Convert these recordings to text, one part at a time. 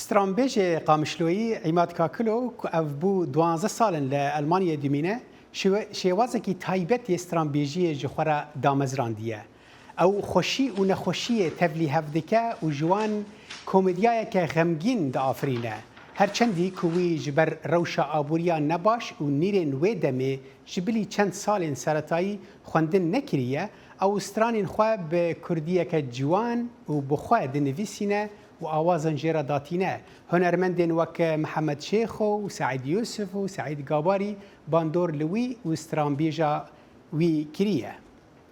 سترامبیج قامشلویی عماد کاکلو که اف بو 12 سالن لألمانیا دمینه شوازه کی تایبت سترامبیجی جخورا دامزراندیه او خوشی و نخوشی تبلی هفدکه و جوان کمدیای که غمگین دا آفرینه هرچندی کوی جبر روشا آبوریا نباش و نیرین وی دمه جبلی چند سالین سرطایی خوندن نکریه او استرانین خواه به کردیه که جوان و بخواه دنویسینه و آوازن جيرا داتينا هنرمندن وك محمد شيخو وسعيد يوسف وسعيد قاباري باندور لوي وسترامبيجا وي كريه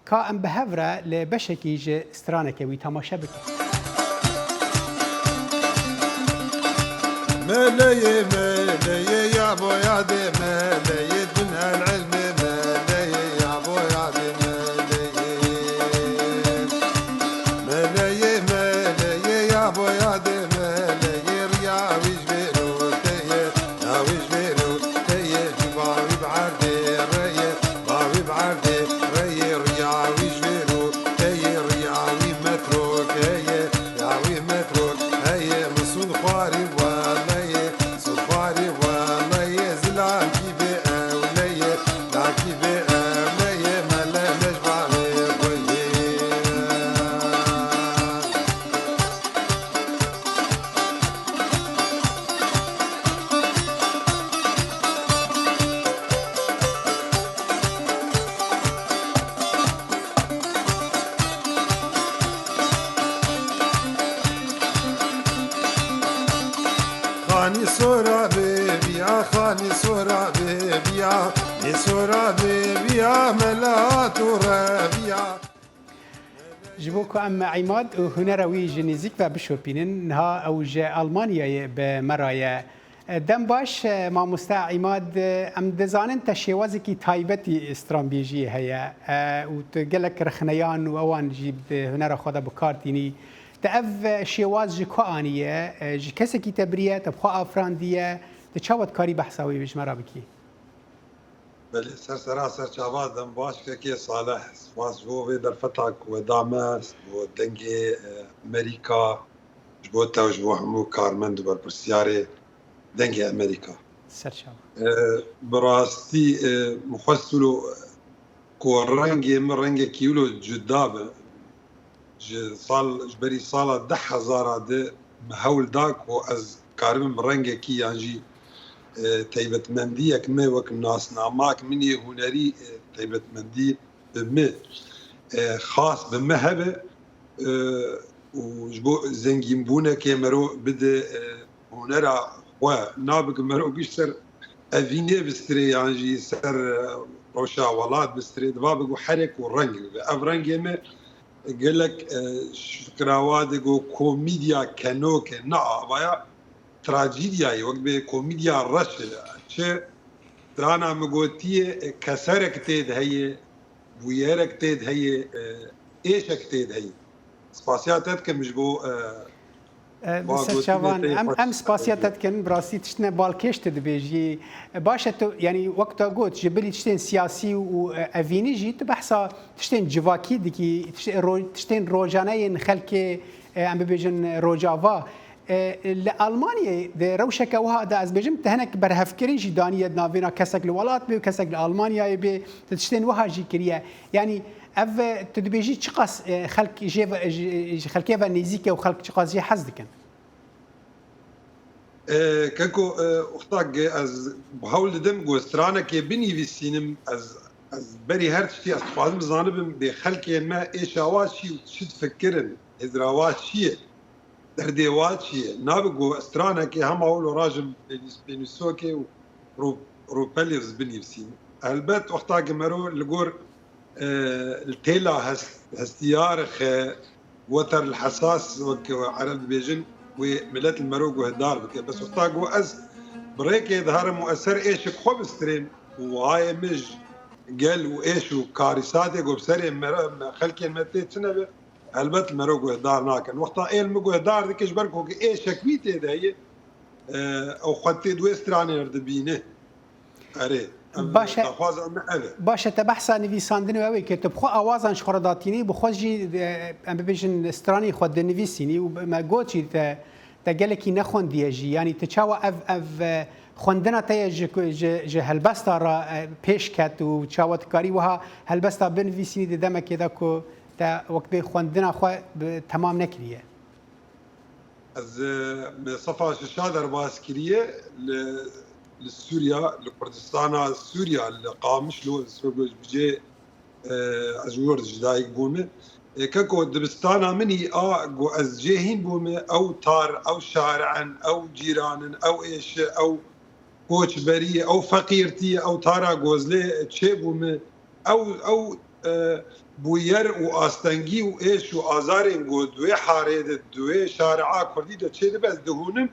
كا ام بهفرة لبشكي جي سترانك وي تماشا بك ملي ملي يا ابو يا دي ملي دنيا العلم ملي يا ابو يا دي ملي ملي يا ابو يا دي ملي ريا ويجبرو يا ويجبرو باوي بعردي ري باوي بعردي ري ريا ويجبرو ريا وي متروك يا وي متروك هي مسون خواري خاني صورة بيبيا خاني صورة بيبيا صورة بيبيا ملات وربيا جبوكو أما عماد وهنروي جنيزيك وبشوبينن نها أوج ألمانيا بمرايا دم باش ما مستا عماد ام دزانن تشوازكي تايبتي استرامبيجي هي وتقلك رخنيان واوان جيب هنرا خدا بكارتيني تأف شواز جكو آنية جكسكي تبرية تبخوا أفراندية تشاوت كاري بحثاوي بجمرا بكي بله سر چاواد دم باش که صالح سواز جو در فتح و دامس و دنگی امریکا جبو تا جبو همو کارمند بر پرسیاره دنگی امریکا سرچاو براستی مخصلو کو رنگی من رنگی کیلو جدابه جبری سال 10,000 ده مهول داك و از کارم رنگی کی یعنی تایبت مندی یک می وک ناس نامک منی هنری تایبت مندی به خاص به مهبه و جبو زنگین بونه که مرو بده هنرا و نابق مرو بیشتر اوینه بستری یعنی سر روشا ولاد بستری دوابق و حرک و رنگ اف رنگی می قال لك شكراوادق كوميديا كانوك نا ويا تراجيديا وقت كوميديا رش شيء ترانا مقوتيه كسرك تيد هي ويرك تيد هي ايشك تيد هي سباسياتك مش بو مستر شاوان ام سپاسیاتت کن براستی تشتنه بالکش تدبیجی باشه تو یعنی وقتا گوت جبلی تشتن سیاسی و اوینی جی تو بحثا تشتن جواکی دکی تشتن روجانه خلک ام ببیجن روجاوا لألمانيا ده روشك وهذا از بيجم تهنك برهفكرين جي دانية نافينا كسك الولات بي وكسك لألمانيا بي تشتين وها جي كريا يعني اف تدبيجي تشقاس خلق جي خلقيفا نيزيكا وخلق تشقاس جي حزدكن كاكو اختاق از بحاول دم گوسترانا كي بني في السينم از بري هرتشتي استفاده بزانبم بخلقي ما ايشاوات شي وتشد فكرن ازراوات شي درديوات شي نابقو استرانا كي هم اولو راجل بينسوكي وروباليفز بني في السينم البت اختاق مرو لقور التيلا هستيارخ وتر الحساس وعرب بيجن وملات المروق وهدار بس اختاقو از بريك يظهر مؤثر ايش خوب ستريم وهاي مج قال وايش وكارثات وبسري خلكي متيت سنه البت المروق وهدار ناكن وقتا ايه المروق وهدار ديك جبركو ايش كويته هي او خطي دو استراني ردبينه اري باشه تبحث نویساندن و اوی که تبخو آوازان شخورداتینی بخوش جی ام ببیشن استرانی خود نویسینی و ما گوچی تجلكي نخون ديجي يعني تشاوا اف خوندنا تيا ج هلبستا را پیش کت و چاوت کاری وها هلبستا بنویسینی دمه كده کو تا وقت خوندنا خو تمام نکریه از صفا شادر باسكريه لسوريا لكردستان سوريا القامش لو سوريا بجي ازور جدايك بومه كاكو دبستانا مني جو از جيهين بومه او تار او شارعا او جيران او ايش او كوتش بريه او فقيرتي او تارا غوزلي تشيبومه او بوير واستنجي وايش وازارين جو دوي حاريد دوي شارعا كردي ده تشي بس دهونم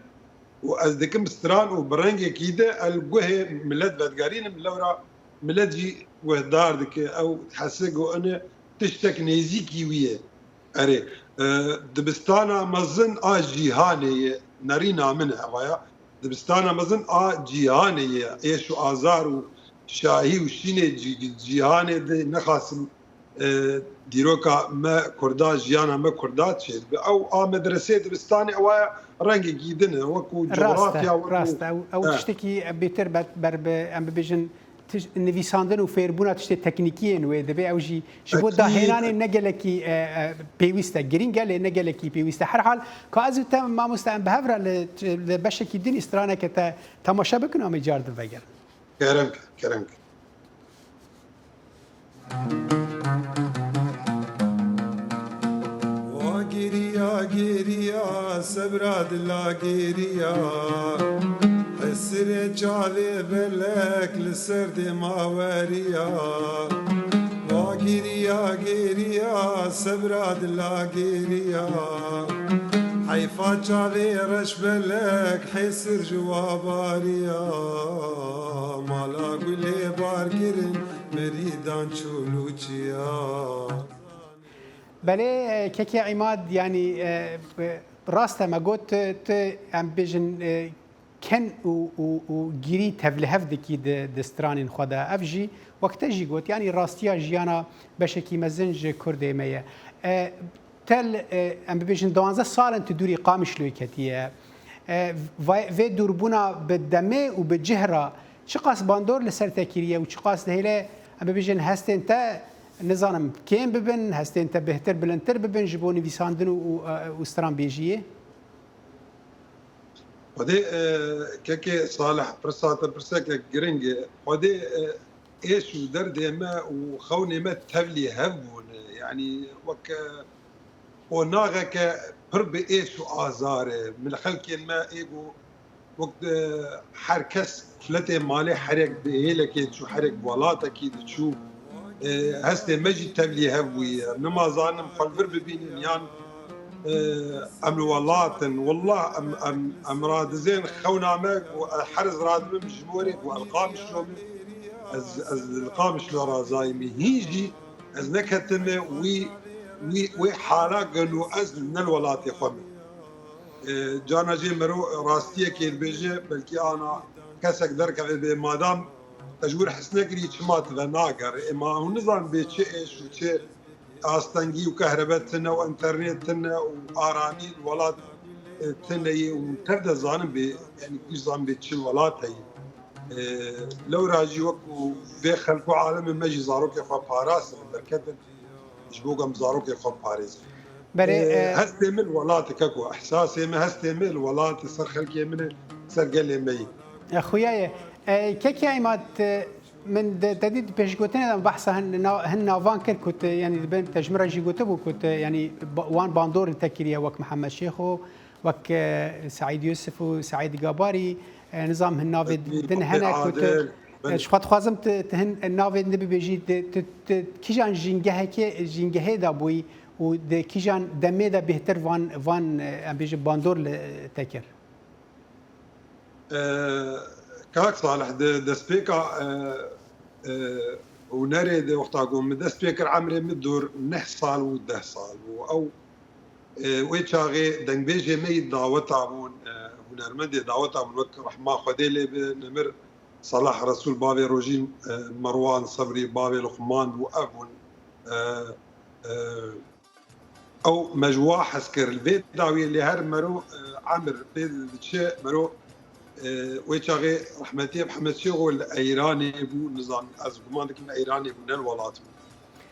وازدكم ستران وبرنجي كيده الجوه ملت بدقارين ملورا ملتجي وهدار دك او تحسقوا انا تشتك نيزيكي ويه اري دبستانا مزن جيهاني نارينا منها ويا دبستانا مزن جيهاني ايش ازار وشاهي وشيني جيهاني دي نخاسم ديروكا ما كردا جيانا ما كردات شيء او مدرسه دبستاني او رنجي جيدنا وكو جغرافيا راست او تشتكي بيتر برب ام بيجن نویساندن و فێربوونا تشتێ تەکنیکیە نوێ دەبێ ئەو ژی ji بۆ داهێنانێ نەگەلێکی پێویستە گرنگە لێ نەگەلێکی پێویستە هەرحال کا ئەز تە مامۆستا ئەم بەهەورە لە بەشێکی دینی سترانێکە تا تەماشا بکن ئەمە جار دڤەگەر كرمك گیریا سبراد لا گیریا حسر جالي بلك لسرد ماوريا واغيريا سبراد لا غيريا حيفا جالي رش بلك حسر جواباريا مالا قولي باركرن مريدان چولوچيا بله كيكي عماد يعني راسته ما قلت ام بيجن كن و جيري تفلهف دكي دستران خدا افجي وقت جي قلت يعني راستيا جيانا بشكي مزنج كردي مية تل ام بيجن 12 سال تدوري قامش لويكتيه في دوربونا بالدمي وبالجهره شقاس باندور لسر تكيريه وشقاس دهيله ام بيجن هستين تا نظام كين ببن هستين تا بهتر بلنتر ببن جبوني فيساندن وستران بيجيه ودي كيكي صالح برساك جرينج ودي ايش ودرد ما وخوني ما تهلي هبون يعني وك وناغك برب ايش وازار من خلق ما ايجو وقت حركس فلتي مالي حرك بهيلك شو حرك بولاتك تشوف هستي مجي تهلي هبوي نما ظالم قلبر ببين يعني ام الولات والله ام راد زين خونامك وحرز راد من جمهورك والقام شلون از القام شلون رازايمي هيجي از نكتم وي حالا قالوا از من الولات يخم جانا جي مرو راستيه كي بيجي بلكي انا كسك درك مادام تجور حسنكري تشمات ذناقر اما هو نظام بيتشي ايش وتشي استنجي وكهربتنا وانترنتنا وارامي الولاد تني وتبدا ظالم يعني كل ظالم بتشي الولاد هي لو راجي وكو بخلقوا عالم ماجي زاروك خو باراس بركت جبوقم زاروك خو باريس هستمل الولاد كاكو احساسي ما هستمل الولاد صار خلقي من صار قال لي مي اخويا كيكي عماد من تديد بيش قلتنا بحث هن فان كر كنت يعني بين تجمرة جي قلتبو كنت يعني وان باندور تكيريا وك محمد شيخو وك سعيد يوسف وسعيد قاباري نظام هالنافد دن هنا كنت شخوات خوازم تهن النافد نبي بيجي كيجان جينجه دابوي ود كيجان دمي دا بهتر فان بيجي باندور تكر كاك صالح دا سبيكا ونريد وقتها قوم دا سبيكر عمري مدور 9 صال و 10 صال او ويتشاغي دنبيجي مي دعوتها بون هنرمندي دعوتها من وك رحمه خديلي بنمر صلاح رسول بابي روجين مروان صبري بابي لقمان وابون او مجوا حسكر البيت داوي اللي هر مرو عمر بيت الشيء مرو ويتشاغي رحمتي محمد شغل ايراني بو نظام از كماندك الايراني بو الولات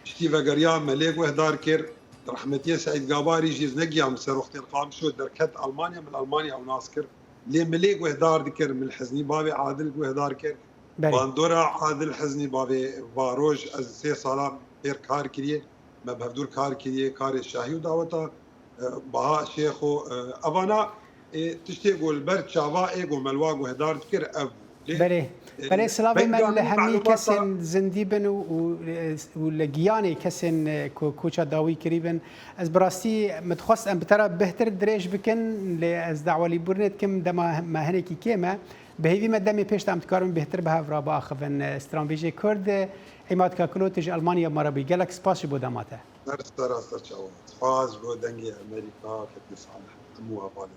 شتي فغريا ملك وهدار كير رحمتي سعيد قاباري جيز نقيا مسر وقت القام شو دركت المانيا من المانيا او ناسكر لي ملك وهدار ذكر من الحزني بابي عادل وهدار كير باندورا عادل حزني بابي باروج از 3 سال بير كار كريه ما بهدور كار كريه كار الشاهي ودعوتا بها شيخو افانا تشتي قول برد شافا ايغو ملواق وهدار ذكر ابو بله سلافي مال همي كسن زنديبن ولجياني كسن كوشا داوي كريبن از براستي متخص ام بترى بهتر دريج بكن لاز دعوه لي برنت كم دما ما هنيكي كيما بهيفي مدامي بيش تام تكارم بهتر بها فرابا اخفن استرامبيجي كرد عماد كاكلو تج المانيا مربي جالك سباس بو دماته سر سپاس بو دنگي امريكا كتنس على مو ابال